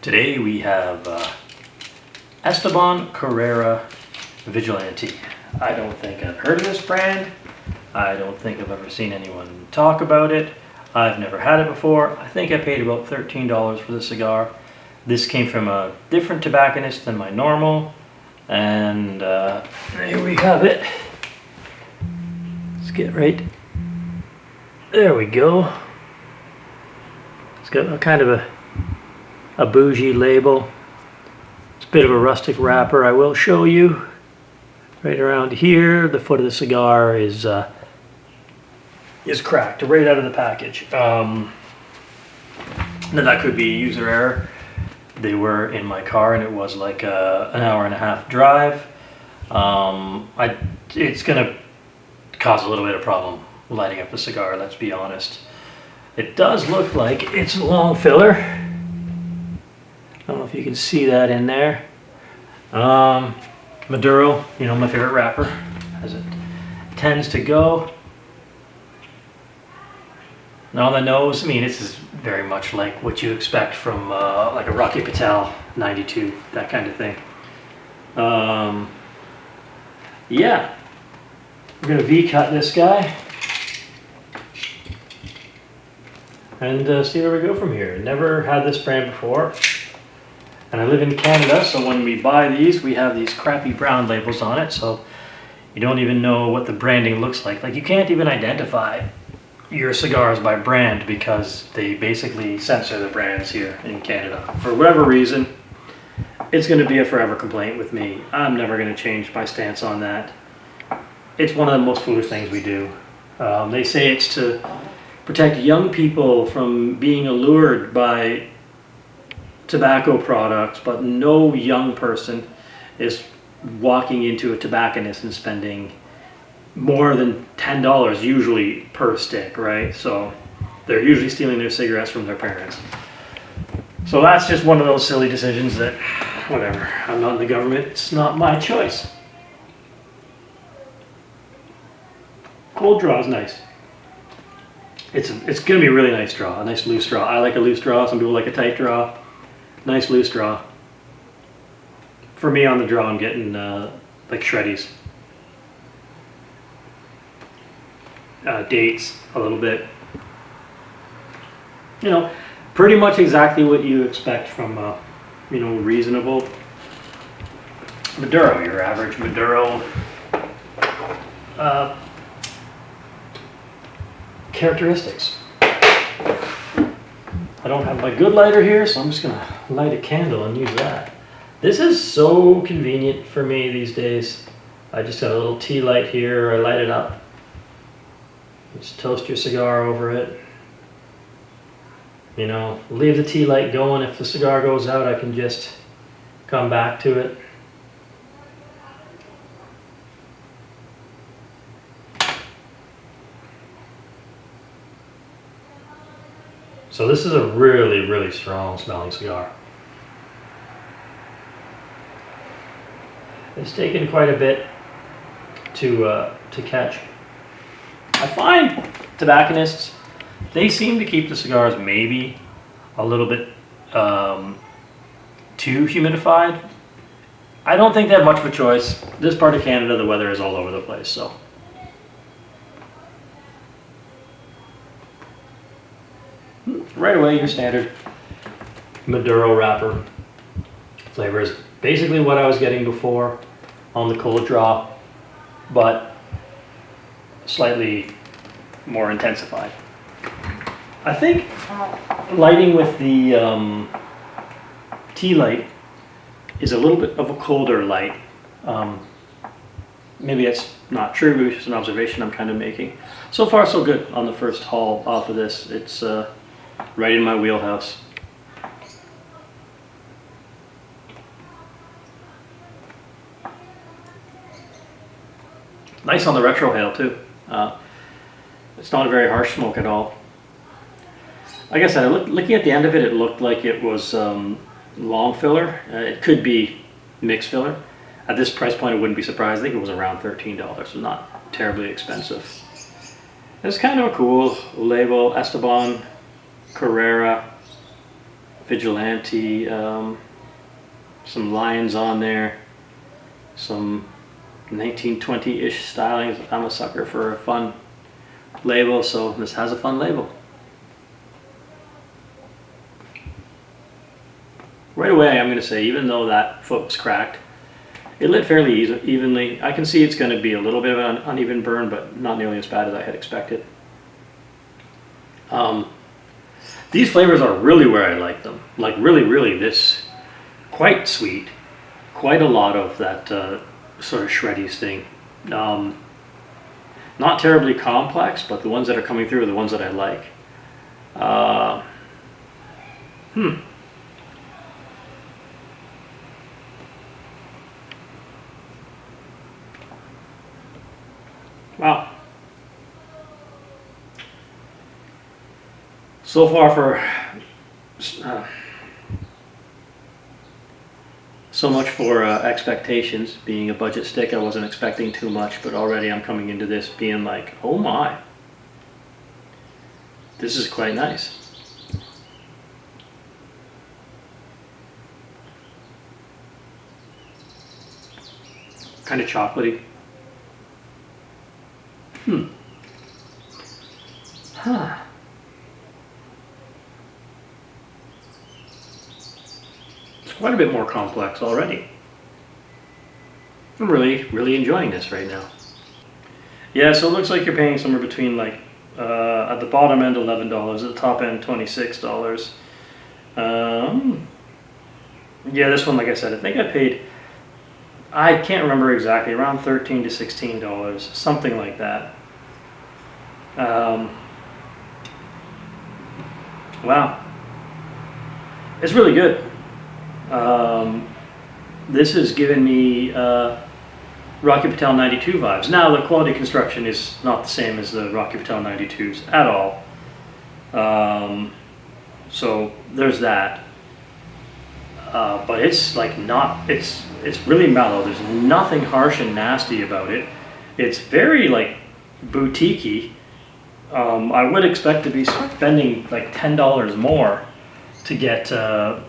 Today we have Esteban Carreras Vigilante. I don't think I've heard of this brand. I don't think I've ever seen anyone talk about it. I've never had it before. I think I paid about $13 for the cigar. This came from a different tobacconist than my normal. And here we have it. Let's get right. There we go. It's got a kind of a bougie label. It's a bit of a rustic wrapper. I will show you right around here. The foot of the cigar is cracked right out of the package. Now that could be user error. They were in my car and it was like an hour and a half drive. It's gonna cause a little bit of problem lighting up the cigar, let's be honest. It does look like it's a long filler. I don't know if you can see that in there. Maduro, you know, my favorite wrapper, as it tends to go. Now on the nose, I mean, this is very much like what you expect from like a Rocky Patel 92, that kind of thing. Yeah, we're gonna V-cut this guy and see where we go from here. Never had this brand before. And I live in Canada, so when we buy these, we have these crappy brown labels on it, so you don't even know what the branding looks like. Like, you can't even identify your cigars by brand because they basically censor the brands here in Canada. For whatever reason, it's going to be a forever complaint with me. I'm never going to change my stance on that. It's one of the most foolish things we do. They say it's to protect young people from being allured by tobacco products, but no young person is walking into a tobacconist and spending more than $10 usually per stick, right? So they're usually stealing their cigarettes from their parents. So that's just one of those silly decisions that, whatever, I'm not in the government, it's not my choice. Cold draw is nice. It's gonna be a really nice draw, a nice loose draw. I like a loose draw, some people like a tight draw. Nice loose draw. For me on the draw, I'm getting like shreddies. Dates a little bit. You know, pretty much exactly what you expect from you know, reasonable Maduro, your average Maduro characteristics. I don't have my good lighter here, so I'm just gonna light a candle and use that. This is so convenient for me these days. I just got a little tea light here, I light it up. Just toast your cigar over it. You know, leave the tea light going. If the cigar goes out, I can just come back to it. So this is a really, really strong smelling cigar. It's taken quite a bit to catch. I find tobacconists, they seem to keep the cigars maybe a little bit too humidified. I don't think they have much of a choice. This part of Canada, the weather is all over the place, so. Right away, your standard Maduro wrapper flavor is basically what I was getting before on the cold draw, but slightly more intensified. I think lighting with the tea light is a little bit of a colder light. Maybe it's not true, maybe it's just an observation I'm kind of making. So far so good on the first haul off of this. It's right in my wheelhouse. Nice on the retrohale too. It's not a very harsh smoke at all. Like I said, looking at the end of it, it looked like it was long filler. It could be mixed filler. At this price point, I wouldn't be surprised. I think it was around $13, so not terribly expensive. It's kind of a cool label, Estoban Carreras Vigilante, some lions on there, some 1920-ish stylings. I'm a sucker for a fun label, so this has a fun label. Right away, I'm going to say, even though that foot was cracked, it lit fairly evenly. I can see it's going to be a little bit of an uneven burn, but not nearly as bad as I had expected. These flavors are really where I like them. Like really, this quite sweet, quite a lot of that sort of shreddy thing. Not terribly complex, but the ones that are coming through are the ones that I like. Wow. So far so much for expectations. Being a budget stick, I wasn't expecting too much, but already I'm coming into this being like, oh my, this is quite nice. Kind of chocolatey. It's quite a bit more complex already. I'm really enjoying this right now. Yeah, so it looks like you're paying somewhere between like, at the bottom end $11, at the top end $26. Yeah, this one, like I said, I think I paid, I can't remember exactly, around $13 to $16, something like that. Wow, it's really good. This has given me Rocky Patel 92 vibes. Now the quality construction is not the same as the Rocky Patel 92s at all. So there's that. But it's like not, it's really mellow. There's nothing harsh and nasty about it. It's very like boutique-y. I would expect to be spending like $10 more to get a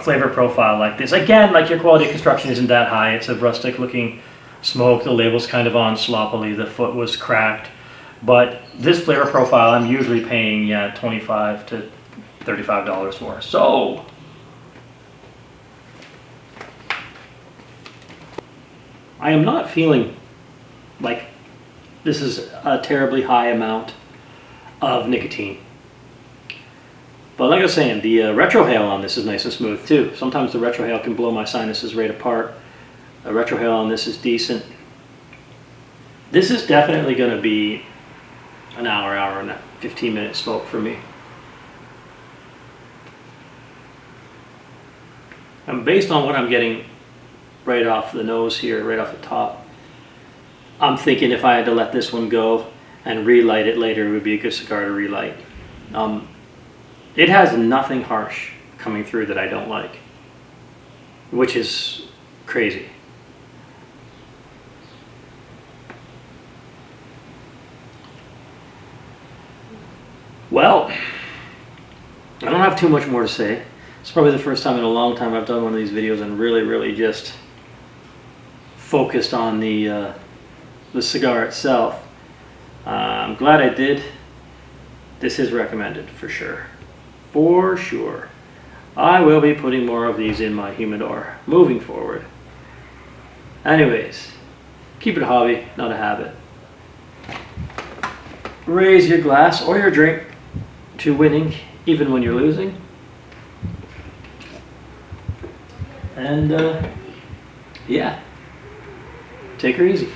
flavor profile like this. Again, like your quality construction isn't that high. It's a rustic looking smoke. The label's kind of on sloppily. The foot was cracked. But this flavor profile I'm usually paying $25 to $35 for. So I am not feeling like this is a terribly high amount of nicotine. But like I was saying, the retrohale on this is nice and smooth too. Sometimes the retrohale can blow my sinuses right apart. The retrohale on this is decent. This is definitely going to be an hour and 15-minute smoke for me. And based on what I'm getting right off the nose here, right off the top, I'm thinking if I had to let this one go and relight it later, it would be a good cigar to relight. It has nothing harsh coming through that I don't like, which is crazy. Well, I don't have too much more to say. It's probably the first time in a long time I've done one of these videos and really just focused on the cigar itself. I'm glad I did. This is recommended for sure. For sure. I will be putting more of these in my humidor moving forward. Anyways, keep it a hobby, not a habit. Raise your glass or your drink to winning even when you're losing. And yeah, take her easy.